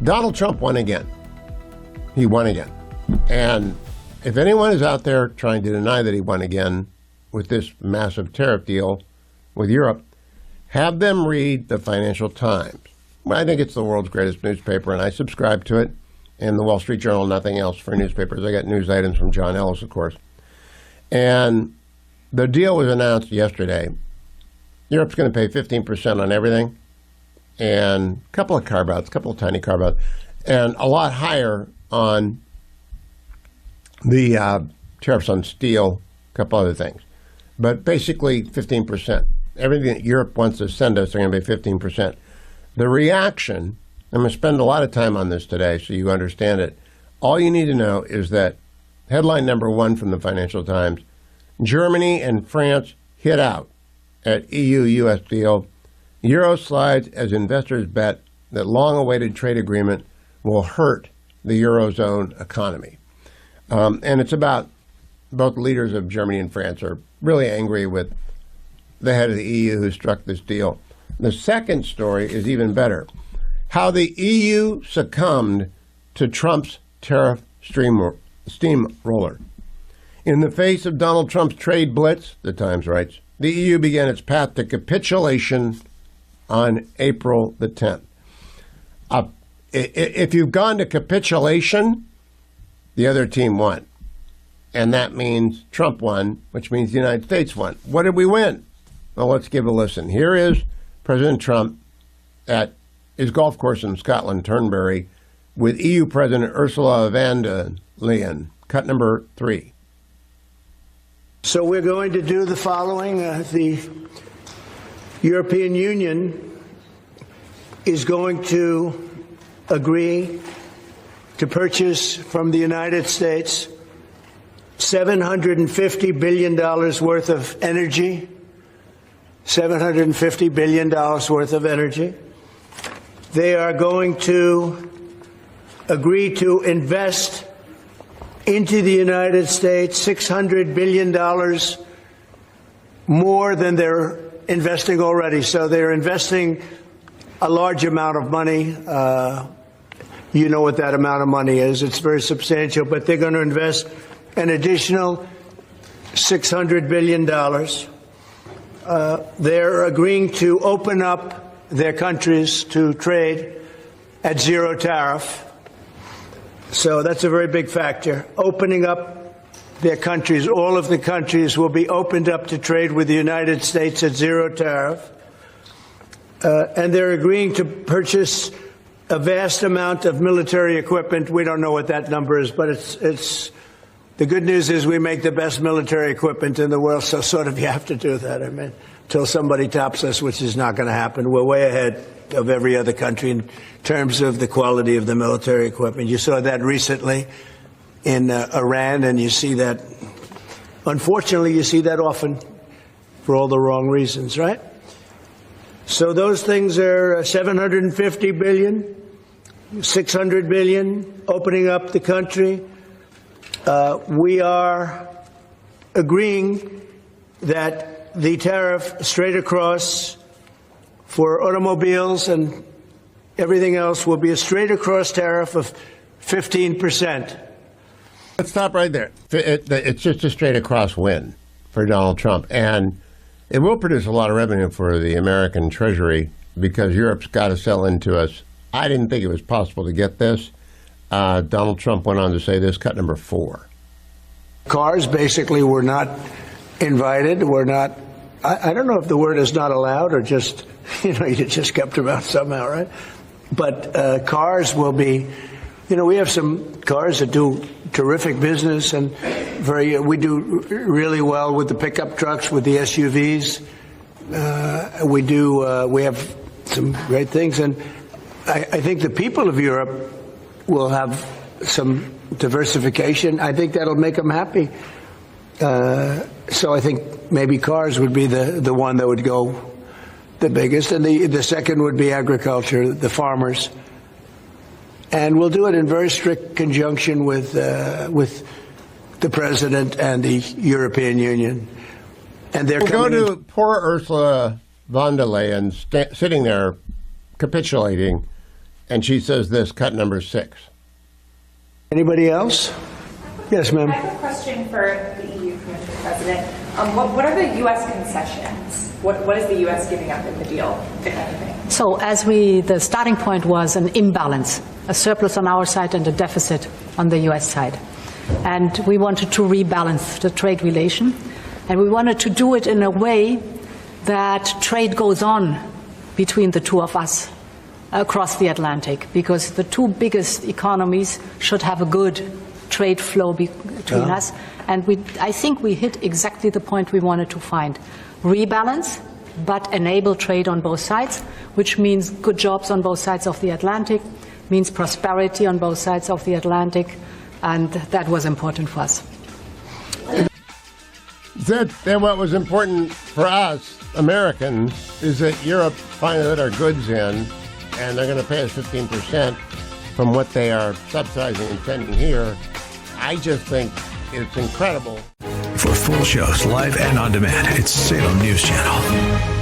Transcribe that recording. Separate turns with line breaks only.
Donald Trump won again. He won again. And if anyone is out there trying to deny that he won again with this massive tariff deal with Europe, have them read the Financial Times. Well, I think it's the world's greatest newspaper, and I subscribe to it. And the Wall Street Journal, nothing else for newspapers. I got news items from John Ellis, of course. And the deal was announced yesterday. Europe's going to pay 15% on everything, and a couple of carve-outs, a couple of tiny carve-outs, and a lot higher on the tariffs on steel, a couple other things. But basically 15%. Everything that Europe wants to send us, they're going to pay 15%. The reaction, I'm going to spend a lot of time on this today so you understand it. All you need to know is that headline number one from the Financial Times, Germany and France hit out at EU-US deal. Euro slides as investors bet that long-awaited trade agreement will hurt the Eurozone economy. And it's about both leaders of Germany and France are really angry with the head of the EU who struck this deal. The second story is even better. How the EU succumbed to Trump's tariff steamroller. In the face of Donald Trump's trade blitz, the Times writes, the EU began its path to capitulation on April the 10th. If you've gone to capitulation, the other team won. And that means Trump won, which means the United States won. What did we win? Well, let's give a listen. Here is President Trump at his golf course in Scotland, Turnberry, with EU President Ursula von der Leyen. Cut number 3.
So we're going to do the following. The European Union is going to agree to purchase from the United States $750 billion worth of energy. $750 billion worth of energy. They are going to agree to invest into the United States $600 billion more than they're investing already. So they're investing a large amount of money. You know what that amount of money is. It's very substantial, but they're going to invest an additional $600 billion. They're agreeing to open up their countries to trade at zero tariff. So that's a very big factor. Opening up their countries, all of the countries will be opened up to trade with the United States at zero tariff. And they're agreeing to purchase a vast amount of military equipment. We don't know what that number is, but it's the good news is we make the best military equipment in the world, so sort of you have to do that. I mean, until somebody tops us, which is not going to happen. We're way ahead of every other country in terms of the quality of the military equipment. You saw that recently in Iran, and you see that, unfortunately, you see that often for all the wrong reasons, right? So those things are $750 billion, $600 billion, opening up the country. We are agreeing that the tariff straight across for automobiles and everything else will be a straight across tariff of 15%.
Let's stop right there. It's just a straight across win for Donald Trump. And it will produce a lot of revenue for the American Treasury because Europe's got to sell into us. I didn't think it was possible to get this. Donald Trump went on to say this, cut number 4.
Cars basically were not invited. We're not, I don't know if the word is not allowed or just, you just kept them out somehow, right? But cars will be, we have some cars that do terrific business and we do really well with the pickup trucks, with the SUVs. We have some great things. And I think the people of Europe will have some diversification. I think that'll make them happy. So I think maybe cars would be the one that would go the biggest. And the second would be agriculture, the farmers. And we'll do it in very strict conjunction with the president and the European Union. And they're
coming. Go to poor Ursula von der Leyen sitting there capitulating And she says this, cut number 6.
Anybody else? Yes, ma'am.
I have a question for the EU Commission President. What are the U.S. concessions? What is the U.S. giving up in the deal, if anything?
So the starting point was an imbalance, a surplus on our side and a deficit on the U.S. side. And we wanted to rebalance the trade relation. And we wanted to do it in a way that trade goes on between the two of us across the Atlantic, because the two biggest economies should have a good trade flow between us. And I think we hit exactly the point we wanted to find. Rebalance, but enable trade on both sides, which means good jobs on both sides of the Atlantic, means prosperity on both sides of the Atlantic, and that was important for us.
That what was important for us, Americans, is that Europe finally let our goods in, and they're going to pay us 15% from what they are subsidizing and sending here. I just think it's incredible.
For full shows, live and on demand, it's Salem News Channel.